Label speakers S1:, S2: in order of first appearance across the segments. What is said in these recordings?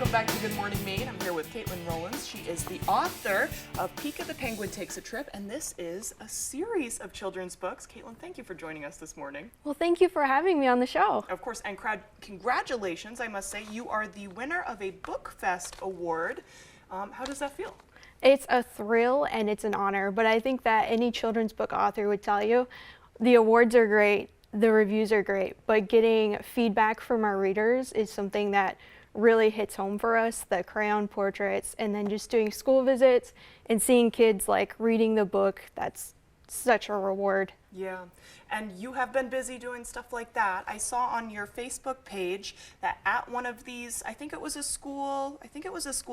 S1: Welcome back to Good Morning Maine. I'm here with Caitlin Rowlands. She is the author of Peeka the Penguin Takes a Trip, and this is a series of children's books. Caitlin, thank you for joining us this morning.
S2: Well, thank you for having me on the show.
S1: Of course, and congratulations, I must say. You are the winner of a Book Fest award. How does that feel?
S2: It's a thrill and it's an honor, but I think that any children's book author would tell you the awards are great, the reviews are great, but getting feedback from our readers is something that really hits home for us, the crayon portraits, and then just doing school visits and seeing kids like reading the book, that's such a reward.
S1: Yeah, and you have been busy doing stuff like that. I saw on your Facebook page that at one of these, I think it was a school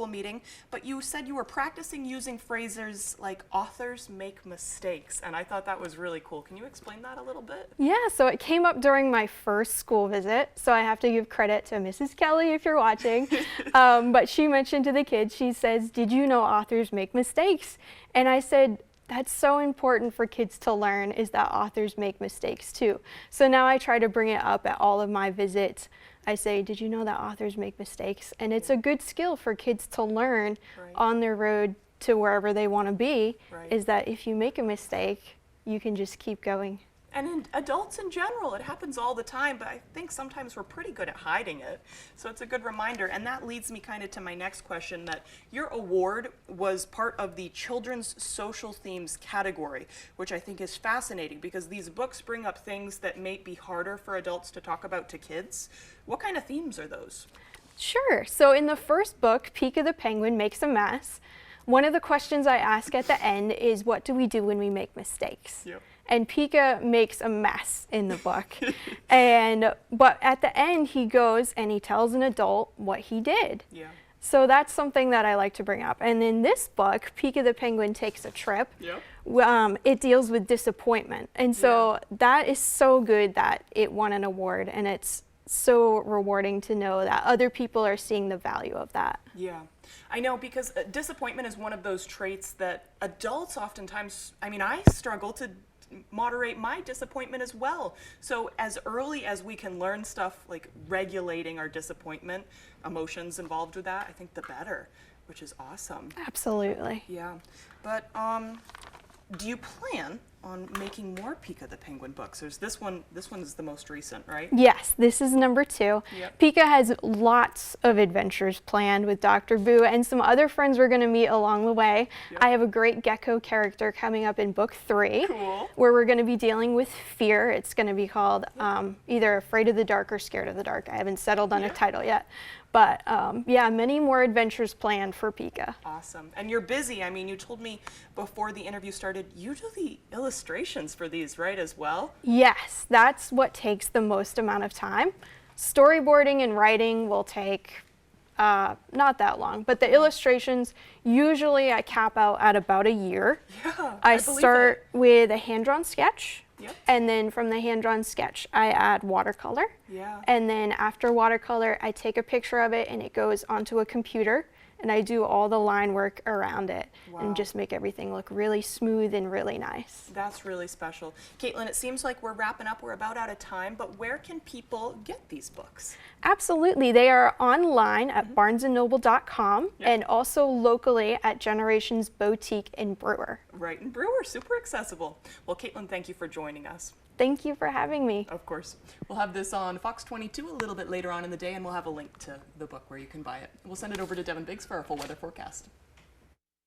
S1: meeting, but you said you were practicing using phrases like authors make mistakes, and I thought that was really cool. Can you explain that a little bit?
S2: Yeah, so it came up during my first school visit, so I have to give credit to Mrs. Kelly if you're watching, but she mentioned to the kids, she says, "Did you know authors make mistakes?" And I said, that's so important for kids to learn, is that authors make mistakes too. So now I try to bring it up at all of my visits. I say, did you know that authors make mistakes? And it's a good skill for kids to learn on their road to wherever they want to be, is that if you make a mistake, you can just keep going.
S1: And in adults in general, it happens all the time, but I think sometimes we're pretty good at hiding it. So it's a good reminder. And that leads me kind of to my next question, that your award was part of the children's social themes category, which I think is fascinating because these books bring up things that may be harder for adults to talk about to kids. What kind of themes are those?
S2: Sure. So in the first book, Peeka the Penguin Makes a Mess, one of the questions I ask at the end is, what do we do when we make mistakes? Yep. And Peeka makes a mess in the book. But at the end, he goes and he tells an adult what he did. Yeah. So that's something that I like to bring up. And in this book, Peeka the Penguin Takes a Trip, it deals with disappointment. And so that is so good that it won an award, and it's so rewarding to know that other people are seeing the value of that.
S1: Yeah, I know, because disappointment is one of those traits that adults oftentimes, I mean, I struggle to moderate my disappointment as well. So as early as we can learn stuff like regulating our disappointment, emotions involved with that, I think the better, which is awesome.
S2: Absolutely.
S1: Yeah, but do you plan on making more Peeka the Penguin books? There's this one is the most recent, right?
S2: Yes, this is number 2. Yep. Peeka has lots of adventures planned with Dr. Boo and some other friends we're going to meet along the way. Yep. I have a great gecko character coming up in book 3, where we're going to be dealing with fear. It's going to be called either Afraid of the Dark or Scared of the Dark. I haven't settled on a title yet. But yeah, many more adventures planned for Peeka.
S1: Awesome. And you're busy. I mean, you told me before the interview started, you do the illustrations for these, right, as well?
S2: Yes, that's what takes the most amount of time. Storyboarding and writing will take not that long, but the illustrations, usually I cap out at about a year. Yeah, I start with a hand-drawn sketch. Yep. And then from the hand-drawn sketch, I add watercolor. Yeah. And then after watercolor, I take a picture of it and it goes onto a computer, and I do all the line work around it and just make everything look really smooth and really nice. That's
S1: really special. Caitlin, it seems like we're wrapping up. We're about out of time, but where can people get these books?
S2: Absolutely. They are online at barnesandnoble.com and also locally at Generations Boutique in Brewer.
S1: Right, in Brewer, super accessible. Well, Caitlin, thank you for joining us.
S2: Thank you for having me.
S1: Of course. We'll have this on Fox 22 a little bit later on in the day, and we'll have a link to the book where you can buy it. We'll send it over to Devin Biggs for our full weather forecast.